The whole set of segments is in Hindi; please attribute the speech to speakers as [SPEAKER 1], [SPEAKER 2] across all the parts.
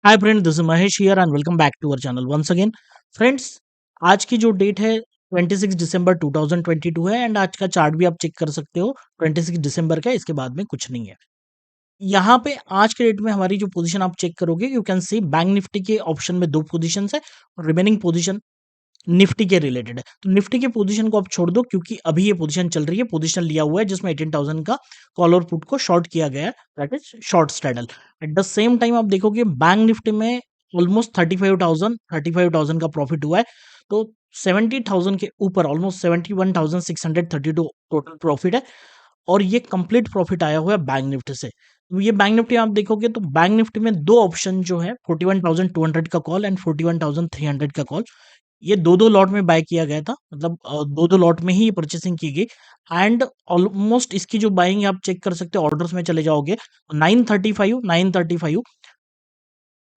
[SPEAKER 1] Hi friend, this is Mahesh here and welcome back to our channel once again. Friends, आज की जो डेट है 26 दिसंबर 2022 है एंड आज का चार्ट भी आप चेक कर सकते हो। 26 दिसंबर का, इसके बाद में कुछ नहीं है। यहाँ पे आज के डेट में हमारी जो पोजीशन आप चेक करोगे, you can see bank Nifty के ऑप्शन में दो पोजीशन है और रिमेनिंग पोजीशन निफ्टी के रिलेटेड है। तो निफ्टी के पोजीशन को आप छोड़ दो क्योंकि अभी ये पोजीशन चल रही है, पोजीशन लिया हुआ है जिसमें 18,000 का कॉल और पुट को शॉर्ट किया गया है, that is short straddle. Eight the same time आप देखोगे बैंक निफ्टी में ऑलमोस्ट 35,000 का प्रॉफिट हुआ है। तो 70,000 के ऊपर ऑलमोस्ट 71,632 टोटल प्रॉफिट है और ये कंप्लीट प्रॉफिट आया हुआ है बैंक निफ्टी से। तो ये बैंक निफ्टी आप देखोगे तो बैंक निफ्टी में दो ऑप्शन जो है, 41,200 का कॉल एंड 41,300 का कॉल, ये दो दो लॉट में बाय किया गया था। मतलब दो दो लॉट में ही परचेसिंग की गई एंड ऑलमोस्ट इसकी जो बाइंग आप चेक कर सकते हो, ऑर्डर्स में चले जाओगे 935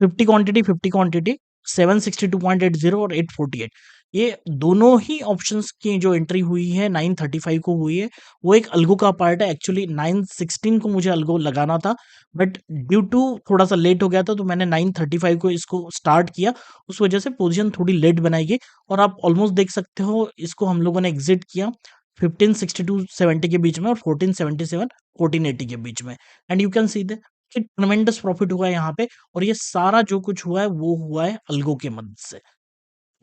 [SPEAKER 1] 50 क्वांटिटी 50 क्वांटिटी 762.80 और 848, ये दोनों ही ऑप्शंस की जो एंट्री हुई है 935 को हुई है। वो एक अलगो का पार्ट है, एक्चुअली 916 को मुझे अलगो लगाना था बट ड्यू टू थोड़ा सा लेट हो गया था तो मैंने 935 को इसको स्टार्ट किया। उस वजह से पोजीशन थोड़ी लेट बनाई गई और आप ऑलमोस्ट देख सकते हो इसको हम लोगों ने एग्जिट किया 1562.70 के बीच में और 1477 1480 के बीच में। एंड यू कैन सी कि ट्रमेंडस प्रॉफिट हुआ है यहाँ पे और ये सारा जो कुछ हुआ है वो हुआ है अलगो के मदद से।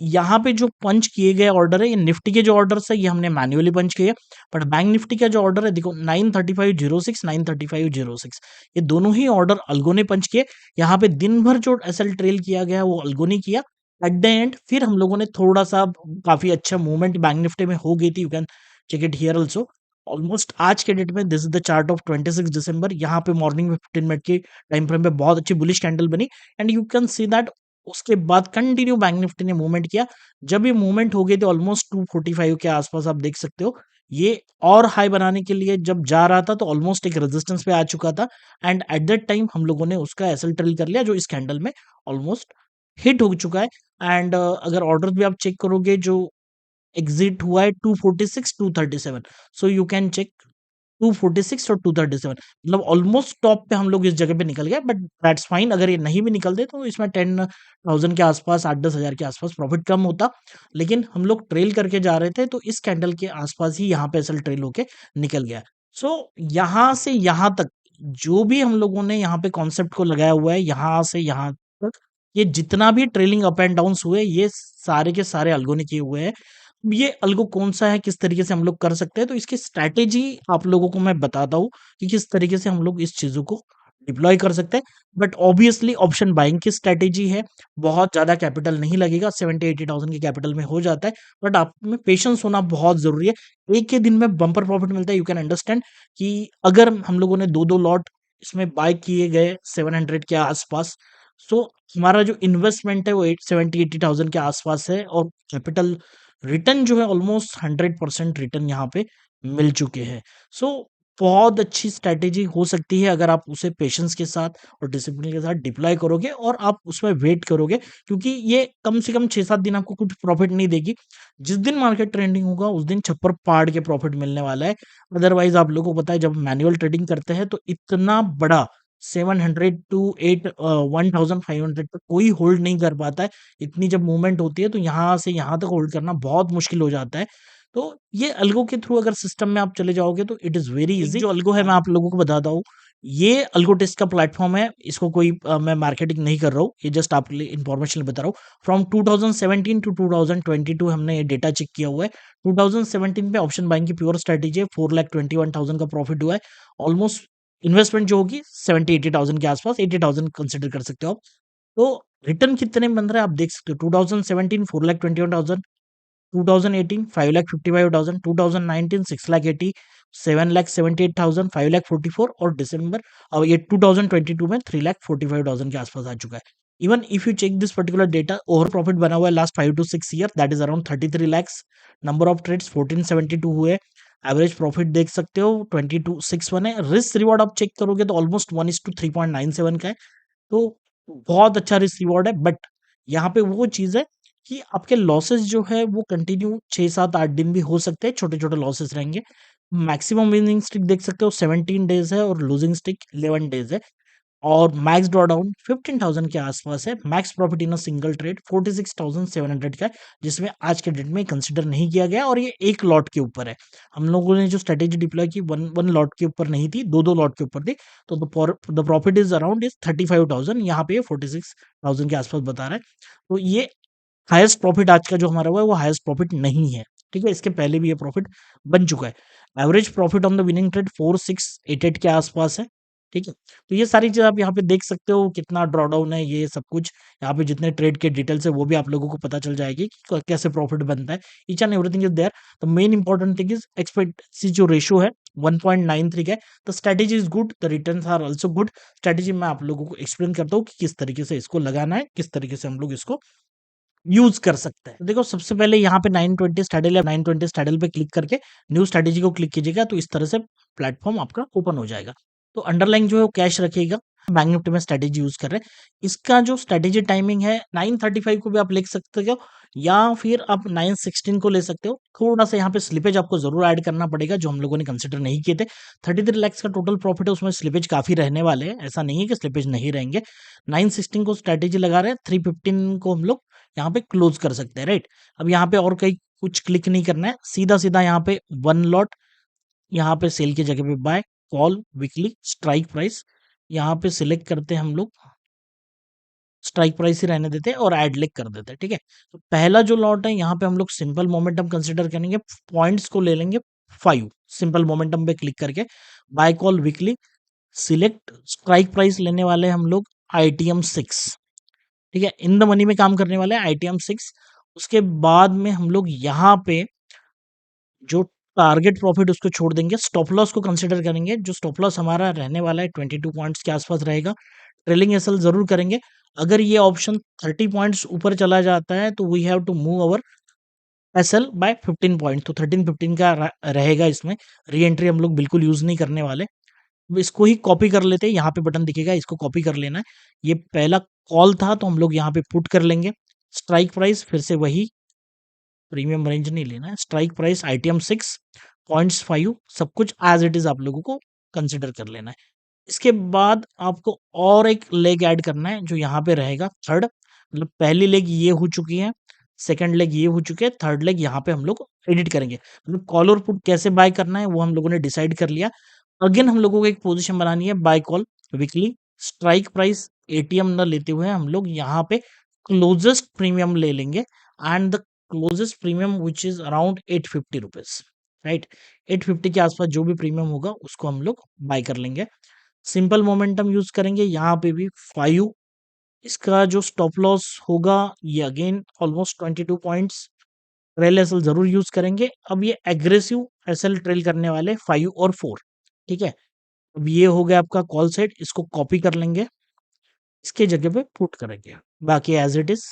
[SPEAKER 1] यहाँ पे जो पंच किए गए ऑर्डर है, ये निफ्टी के जो ऑर्डर्स है ये हमने मैन्युअली पंच किए, बट बैंक निफ्टी का जो ऑर्डर है देखो 93506 93506, ये दोनों ही ऑर्डर अलगो ने पंच किए। यहाँ पे दिन भर जो एसएल ट्रेल किया गया वो अलगो ने किया। एट द एंड फिर हम लोगों ने थोड़ा सा, काफी अच्छा मूवमेंट बैंक निफ्टी में हो गई थी, you can check it here also. Almost आज के डेट में this is the chart of 26 December. यहाँ पे मॉर्निंग में 15 मिनट की टाइम फ्रेम पे बहुत अच्छी बुलिश कैंडल बनी and you can see that उसके बाद कंटिन्यू बैंक निफ्टी ने मूवमेंट किया। जब ये मूवमेंट हो गई तो ऑलमोस्ट 245 के आसपास आप देख सकते हो, ये और हाई बनाने के लिए जब जा रहा था तो ऑलमोस्ट एक रेजिस्टेंस पे आ चुका था एंड एट दैट टाइम हम लोगों ने उसका एसएल ट्रेल कर लिया जो इस कैंडल में ऑलमोस्ट हिट हो चुका है। एंड अगर ऑर्डर भी आप चेक करोगे जो एग्जिट हुआ है 246 237, सो यू कैन चेक 246 और 237, मतलब ऑलमोस्ट टॉप पे हम लोग इस जगह पे निकल गए, बट दैट्स फाइन। अगर ये नहीं भी निकलते तो इसमें 10,000 के आसपास, 8-10 हज़ार के आसपास प्रॉफिट कम होता, लेकिन हम लोग ट्रेल करके जा रहे थे तो इस कैंडल के आसपास ही यहाँ पे असल ट्रेल होके निकल गया। सो यहाँ से यहाँ तक जो भी हम लोगों ने यहाँ पे कॉन्सेप्ट को लगाया हुआ है, यहाँ से यहाँ तक ये जितना भी ट्रेलिंग अप एंड डाउन हुए, ये सारे के सारे अलगो ने किए हुए हैं। ये अलगो कौन-सा है, किस तरीके से हम लोग कर सकते हैं, तो इसकी स्ट्रैटेजी आप लोगों को मैं बताता हूँ कि किस तरीके से हम लोग इस चीज़ों को डिप्लॉय कर सकते हैं। बट ऑब्वियसली ऑप्शन बाइंग की स्ट्रैटेजी है, बहुत ज़्यादा कैपिटल नहीं लगेगा, 70-80,000 के कैपिटल में हो जाता है, बट आप में पेशेंस होना बहुत ज़रूरी है। एक ही दिन में बम्पर प्रॉफिट मिलता है, यू कैन अंडरस्टैंड कि अगर हम लोगों ने 2-2 लॉट इसमें बाय किए गए 700 के आसपास, सो हमारा जो इन्वेस्टमेंट है वो 8 70-80,000 के आसपास है और कैपिटल रिटर्न जो है ऑलमोस्ट 100% रिटर्न यहाँ पे मिल चुके हैं। सो बहुत अच्छी स्ट्रैटेजी हो सकती है अगर आप उसे पेशेंस के साथ और डिसिप्लिन के साथ डिप्लॉय करोगे और आप उसमें वेट करोगे, क्योंकि ये कम से कम 6-7 दिन आपको कुछ प्रॉफिट नहीं देगी। जिस दिन मार्केट ट्रेंडिंग होगा उस दिन छप्पर फाड़ के प्रॉफिट मिलने वाला है। अदरवाइज़ आप लोगों को पता है जब मैनुअल ट्रेडिंग करते हैं तो इतना बड़ा 700 टू 1500 तक कोई होल्ड नहीं कर पाता है। इतनी जब मूवमेंट होती है तो यहाँ से यहाँ तक होल्ड करना बहुत मुश्किल हो जाता है। तो ये अल्गो के थ्रू अगर सिस्टम में आप चले जाओगे तो इट इज़ वेरी ईज़ी। जो अल्गो है मैं आप लोगों को बताता हूँ। ये अल्गो टेस्ट का प्लेटफ़ॉर्म है। इसको कोई मैं मार्केटिंग नहीं कर रहा हूँ। ये जस्ट आपके लिए इन्फॉर्मेशन बता रहा हूँ। फ्रॉम 2017 टू 2022 हमने ये डेटा चेक किया हुआ है। 2017 पे ऑप्शन बाइंग की प्योर स्ट्रैटेजी है। 4,21,000 का प्रॉफिट हुआ है। ऑलमोस्ट इन्वेस्टमेंट जो होगी 70-80,000 के आसपास, 80,000 कंसिडर कर सकते हो आप। तो रिटर्न कितने बन रहे हैं आप देख सकते हो। 2017 4,21,000, 2018 5,55,000, 2019 6,80,000, 7,78,000, 5,44,000 और दिसंबर, अब ये 2022 में 3,45,000 के आसपास आ चुका है। Even if you check this particular data, over profit बना हुआ है last 5 to 6 year, that is around 33 lakhs। Number of trades 1472 हुए। एवरेज प्रॉफिट देख सकते हो 2261 है। रिस्क रिवॉर्ड आप चेक करोगे तो ऑलमोस्ट 1:3.97 का है। तो बहुत अच्छा रिस्क रिवॉर्ड है, बट यहाँ पे वो चीज़ है कि आपके लॉसेस जो है वो कंटिन्यू 6, 7, 8 दिन भी हो सकते हैं, छोटे-छोटे लॉसेस रहेंगे। मैक्सिमम विनिंग स्ट्रिक देख सकते हो 17 डेज़ है और लूजिंग स्ट्रिक 11 डेज़ है। और मैक्स ड्रॉडाउन 15,000 के आसपास है। Max profit in a single trade 46,700 का है, जिसमें आज के डेट में कंसिडर नहीं किया गया और ये एक लॉट के ऊपर है। हम लोगों ने जो स्ट्रेटेजी डिप्लॉय की वन वन लॉट के ऊपर नहीं थी, दो दो लॉट के ऊपर थी। तो the profit is around is 35,000, यहाँ पे 46,000 के आसपास बता रहा है। तो ये हाईएस्ट प्रॉफिट आज का जो हमारा हुआ है वो हाईएस्ट प्रॉफिट नहीं है। ठीक है, इसके पहले भी ये प्रॉफिट बन चुका है। Average profit on the winning trade 4688 के आसपास है। ठीक है, तो ये सारी चीज आप यहाँ पे देख सकते हो, कितना ड्रॉडाउन है, ये सब कुछ यहाँ पे जितने ट्रेड के डिटेल्स है वो भी आप लोगों को पता चल जाएगी कि कैसे प्रॉफिट बनता है। Each and everything is there. The main important thing is expectancy जो रेशियो है 1.93 का है। The strategy is good, the returns are also good. Strategy मैं आप लोगों को एक्सप्लेन करता हूँ कि किस तरीके से इसको लगाना है, किस तरीके से हम लोग इसको यूज कर सकते हैं। तो देखो, सबसे पहले यहाँ पे 920 स्टैडल या 920 स्टैडल पे क्लिक करके न्यू स्ट्रेटेजी को क्लिक कीजिएगा, तो इस तरह से प्लेटफॉर्म आपका ओपन हो जाएगा। तो अंडरलाइन जो है वो कैश रखिएगा। बैंक निफ्टी में स्ट्रेटेजी यूज कर रहे हैं। इसका जो स्ट्रेटेजी टाइमिंग है 9:35 को भी आप लिख सकते हो, या फिर आप 9:16 को ले सकते हो। थोड़ा सा यहाँ पे स्लिपेज आपको जरूर ऐड करना पड़ेगा, जो हम लोगों ने कंसिडर नहीं किए थे। 33 लैक्स का टोटल प्रॉफिट है, उसमें स्लिपेज काफी रहने वाले हैं, ऐसा नहीं है कि स्लिपेज नहीं रहेंगे। 9:16 को स्ट्रेटेजी लगा रहे हैं, 3:15 को हम लोग यहाँ पे क्लोज कर सकते हैं, राइट। अब यहाँ पे और कहीं कुछ क्लिक नहीं करना है, सीधा सीधा यहाँ पे वन लॉट, यहाँ पे सेल की जगह पे buy, call, weekly, strike price, यहाँ पे सिलेक्ट करते हैं हम लोग, स्ट्राइक प्राइस ही रहने देते हैं और ऐड लेग कर देते हैं। ठीक है, तो पहला जो लॉट है यहाँ पे हम लोग सिंपल मोमेंटम कंसिडर करेंगे, पॉइंट्स को ले लेंगे 5, सिंपल मोमेंटम पे क्लिक करके buy call weekly, select, strike price लेने वाले हम लोग आईटीएम 6। ठीक है, इन द मनी में काम करने वाले हैं आईटीएम 6। उसके बाद में हम लोग यहाँ पे जो टारगेट प्रॉफिट उसको छोड़ देंगे, स्टॉप लॉस को कंसिडर करेंगे। जो स्टॉप लॉस हमारा रहने वाला है 22 पॉइंट्स के आसपास रहेगा। ट्रेलिंग एसएल जरूर करेंगे। अगर ये ऑप्शन 30 पॉइंट्स ऊपर चला जाता है तो we have to move our SL by 15 point, तो 13-15 का रहेगा इसमें। री एंट्री हम लोग बिल्कुल यूज नहीं करने वाले। अब इसको ही कॉपी कर लेते हैं, यहाँ पे बटन दिखेगा, इसको कॉपी कर लेना है। ये पहला कॉल था तो हम लोग यहाँ पे पुट कर लेंगे। स्ट्राइक प्राइस फिर से वही, प्रीमियम रेंज नहीं लेना है। स्ट्राइक प्राइस आईटीएम 6.5, सब कुछ एज इट इज आप लोगों को कंसिडर कर लेना है। इसके बाद आपको और एक लेग ऐड करना है, जो यहाँ पे रहेगा थर्ड। मतलब पहली लेग ये हो चुकी है, सेकंड लेग ये हो चुके हैं, थर्ड लेग यहाँ पे हम लोग एडिट करेंगे। मतलब कॉल और पुट कैसे बाय करना है वो हम लोगों ने डिसाइड कर लिया। अगेन हम लोगों को एक पोजीशन बनानी है buy call weekly. Strike price ATM न लेते हुए हम लोग यहाँ पे क्लोजेस्ट प्रीमियम ले लेंगे, and the closest premium which is around 850 rupees, right. 850 के आसपास जो भी प्रीमियम होगा उसको हम लोग बाय कर लेंगे। सिंपल मोमेंटम यूज करेंगे यहाँ पे भी 5। इसका जो स्टॉप लॉस होगा ये again almost 22 points. Trail SL जरूर यूज करेंगे। अब ये एग्रेसिव एसएल ट्रेल करने वाले 5 और 4। ठीक है, अब ये हो गया आपका कॉल सेट, इसको कॉपी कर लेंगे, इसके जगह पे पुट करेंगे, बाकी एज इट इज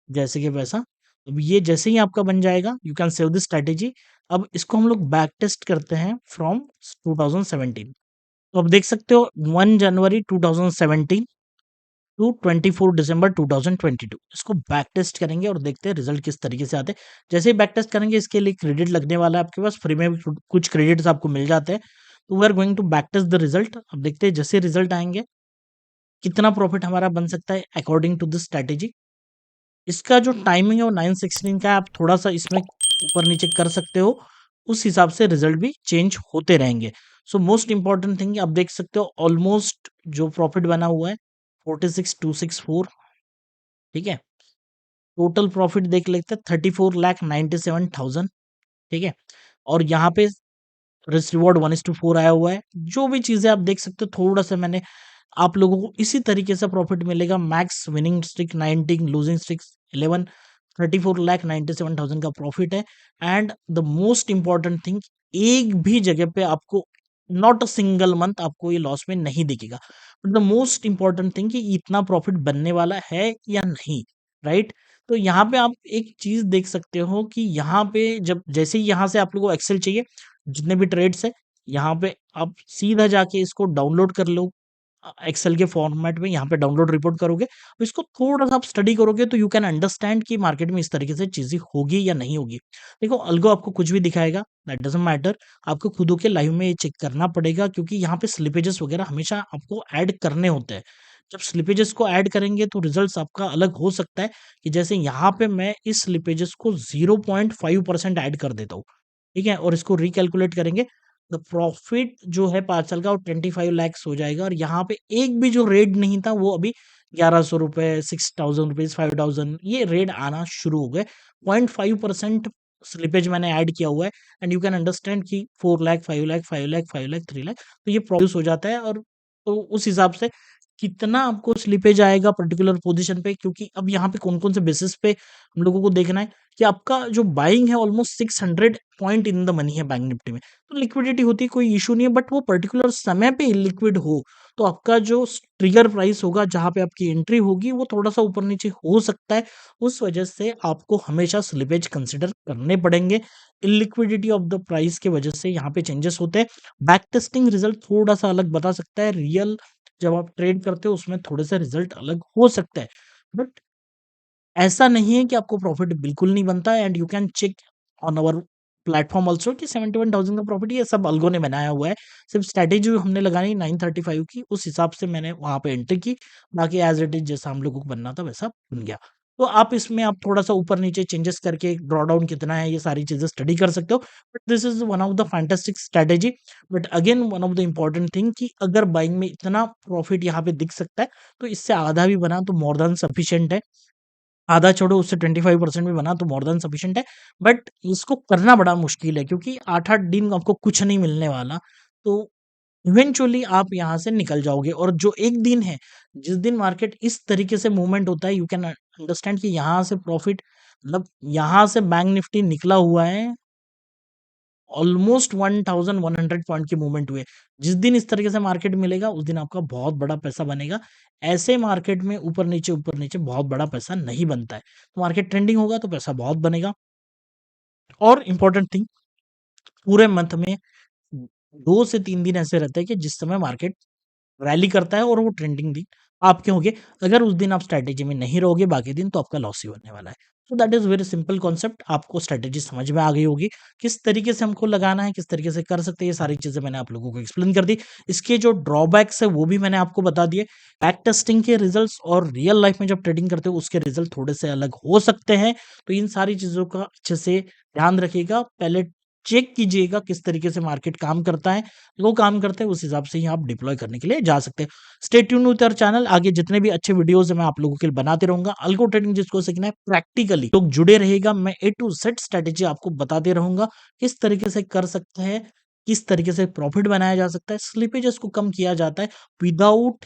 [SPEAKER 1] जैसे कि वैसा। अब ये जैसे ही आपका बन जाएगा you can save this strategy. अब इसको हम लोग बैक टेस्ट करते हैं फ्रॉम 2017। तो अब देख सकते हो 1 जनवरी 2017 टू 24 दिसंबर 2022, इसको बैक टेस्ट करेंगे और देखते हैं रिजल्ट किस तरीके से आते हैं। जैसे ही बैक टेस्ट करेंगे इसके लिए क्रेडिट लगने वाला है आपके पास, फ्री में भी कुछ क्रेडिट्स आपको मिल जाते हैं। तो we are going to back test the result. अब देखते हैं जैसे रिजल्ट आएंगे कितना प्रॉफिट हमारा बन सकता है अकॉर्डिंग टू दिस स्ट्रेटेजी। इसका जो टाइमिंग है वो 9:16 का है, आप थोड़ा सा इसमें ऊपर नीचे कर सकते हो, उस हिसाब से रिजल्ट भी चेंज होते रहेंगे। सो मोस्ट इंपॉर्टेंट थिंग आप देख सकते हो, ऑलमोस्ट जो प्रॉफिट बना हुआ है 46,264। ठीक है, टोटल प्रॉफिट देख लेते हैं 34,97,000। ठीक है, और यहाँ पे रिस्क रिवॉर्ड 1:4 आया हुआ है। जो भी चीजें आप देख सकते हो, थोड़ा सा मैंने आप लोगों को इसी तरीके से प्रॉफिट मिलेगा। Max winning streak 19, losing streak 11, 34,97,000 का प्रॉफिट है। And the most important thing, एक भी जगह पे आपको नॉट अ सिंगल मंथ आपको ये लॉस में नहीं दिखेगा। But the most important thing कि इतना प्रॉफिट बनने वाला है या नहीं, राइट। तो यहाँ पे आप एक चीज देख सकते हो कि यहाँ पे जब जैसे ही यहाँ से आप लोगों को एक्सेल चाहिए, जितने भी ट्रेड्स है यहाँ पे आप सीधा जाके इसको डाउनलोड कर लो। एक्सेल के फॉर्मेट में यहाँ पे डाउनलोड रिपोर्ट करोगे, अब इसको थोड़ा सा आप स्टडी करोगे तो यू कैन अंडरस्टैंड कि मार्केट में इस तरीके से चीजें होगी या नहीं होगी। देखो, अल्गो आपको कुछ भी दिखाएगा, दैट डजंट मैटर। आपको खुद के लाइव में ये चेक करना पड़ेगा, क्योंकि यहाँ पे स्लिपेजेस वगैरह हमेशा आपको ऐड करने होते हैं। जब स्लिपेजेस को ऐड करेंगे तो रिजल्ट्स आपका अलग हो सकता है, कि जैसे यहाँ पे मैं इस स्लिपेजेस को 0.5% ऐड कर देता हूँ, ठीक है? और इसको रिकैलकुलेट करेंगे, द प्रॉफिट जो है 5 साल का वो 25 लैक्स हो जाएगा, और यहाँ पे एक भी जो रेट नहीं था वो अभी ₹1100, ₹6000, 5000 ये रेट आना शुरू हो गए। 0.5% स्लिपेज मैंने ऐड किया हुआ है, एंड यू कैन अंडरस्टैंड कि 4 लाख, 5 लाख, 5 लाख, 5 लाख, 3 लाख, तो ये प्रोड्यूस हो जाता है। और तो उस हिसाब से कितना आपको स्लिपेज आएगा पर्टिकुलर पोजीशन पे, क्योंकि अब यहाँ पे कौन-कौन से बेसिस पे हम लोगों को देखना है कि आपका जो बाइंग है almost 600 point in the money है बैंक निफ्टी में। तो लिक्विडिटी होती है, कोई इश्यू नहीं है, बट वो पर्टिकुलर समय पे इलिक्विड हो, तो आपका जो ट्रिगर प्राइस होगा जहाँ पे आपकी एंट्री होगी वो थोड़ा-सा ऊपर-नीचे हो सकता है। उस वजह से आपको हमेशा स्लिपेज कंसीडर करने पड़ेंगे। इलिक्विडिटी ऑफ द प्राइस की वजह से यहाँ पे चेंजेस होते हैं। बैक टेस्टिंग रिजल्ट थोड़ा-सा अलग बता सकता है, रियल जब आप ट्रेड करते हो उसमें थोड़े-से रिजल्ट अलग हो सकता है। बट ऐसा नहीं है कि आपको प्रॉफिट बिल्कुल नहीं बनता है, and you can check on our platform also कि 71,000 का प्रॉफिट ये सब अल्गो ने बनाया हुआ है। सिर्फ स्ट्रैटेजी जो हमने लगाई 935 की, उस हिसाब से मैंने वहाँ पे एंट्री की। बाकी एज़ इट इज़ जैसा हम लोगों को बनना था वैसा बन गया। तो आप इसमें आप थोड़ा-सा ऊपर-नीचे चेंजेस करके ड्रॉडाउन कितना है ये सारी चीज़ें स्टडी कर सकते हो। But this is one of the fantastic strategy. But again one of the important thing कि अगर बाइंग में इतना प्रॉफिट यहाँ पे दिख सकता है, तो इससे आधा भी बना तो मोर दैन सफिशिएंट है। आधा छोड़ो उससे 25% भी बना तो मोर देन सफिशिएंट है। बट इसको करना बड़ा मुश्किल है, क्योंकि 8-8 दिन आपको कुछ नहीं मिलने वाला। तो इवेंचुअली आप यहाँ से निकल जाओगे, और जो एक दिन है, जिस दिन मार्केट इस तरीके से मूवमेंट होता है, यू कैन अंडरस्टैंड कि यहाँ से प्रॉफिट, मतलब यहाँ से बैंक निफ्टी निकला हुआ है ऑलमोस्ट 1100 पॉइंट की मूवमेंट हुई है। जिस दिन इस तरीके से मार्केट मिलेगा उस दिन आपका बहुत बड़ा पैसा बनेगा। ऐसे मार्केट में ऊपर नीचे बहुत बड़ा पैसा नहीं बनता है। तो मार्केट ट्रेंडिंग होगा तो पैसा बहुत बनेगा। और इम्पोर्टेंट थिंग, पूरे मंथ में 2 से 3 दिन ऐसे रहते हैं कि जिस समय मार्केट रैली करता है और वो ट्रेंडिंग दिन आपके होंगे। अगर उस दिन आप स्ट्रैटेजी में नहीं रहोगे बाकी दिन, तो आपका लॉस ही होने वाला है। तो that is very simple concept. आपको स्ट्रैटेजी समझ में आ गई होगी, किस तरीके से हमको लगाना है, किस तरीके से कर सकते हैं, ये सारी चीज़ें मैंने आप लोगों को एक्सप्लेन कर दी। इसके जो ड्रॉबैक्स है वो भी मैंने आपको बता दिए। बैक टेस्टिंग के रिजल्ट्स और रियल लाइफ में जब ट्रेडिंग करते हो उसके रिजल्ट थोड़े से अलग हो सकते हैं। तो इन सारी चीज़ों का अच्छे से ध्यान रखिएगा। पहले चेक कीजिएगा किस तरीके से मार्केट काम करता है। वो काम करते हैं उस हिसाब से ही आप डिप्लॉय करने के लिए जा सकते हैं। Stay tuned with our channel. आगे जितने भी अच्छे वीडियोज़ हैं मैं आप लोगों के लिए बनाते रहूँगा। अल्गो ट्रेडिंग जिसको सीखना है प्रैक्टिकली, लोग जुड़े रहिएगा। मैं ए टू ज़ेड स्ट्रैटेजी आपको बताते रहूँगा। किस तरीके से कर सकते हैं, किस तरीके से प्रॉफिट बनाया जा सकता है, स्लिपेजेस को कम किया जाता है विदाउट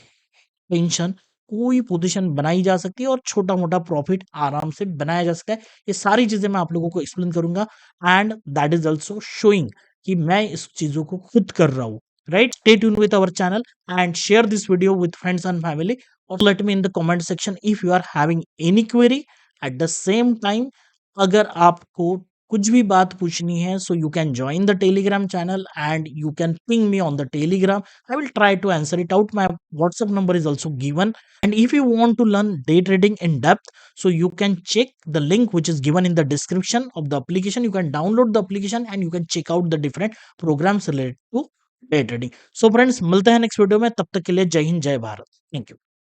[SPEAKER 1] टेंशन। कोई पोजीशन बनाई जा सकती है और छोटा-मोटा प्रॉफिट आराम से बनाया जा सकता है। ये सारी चीज़ें मैं आप लोगों को एक्सप्लेन करूँगा, and that is also showing कि मैं इस चीज़ों को खुद कर रहा हूँ, right? Stay tuned with our channel and share this video with friends and family, और let me in the comment section if you are having any query. At the same time, अगर आपको कुछ भी बात पूछनी है, so you can join the Telegram channel and you can ping me on the telegram. I will try to answer it out. My WhatsApp number is also given. And if you want to learn day trading in depth, so you can check the link which is given in the description of the application. You can download the application and you can check out the different programs related to day trading. So friends, मिलते हैं नेक्स्ट वीडियो में, तब तक के लिए जय हिंद जय भारत। Thank you.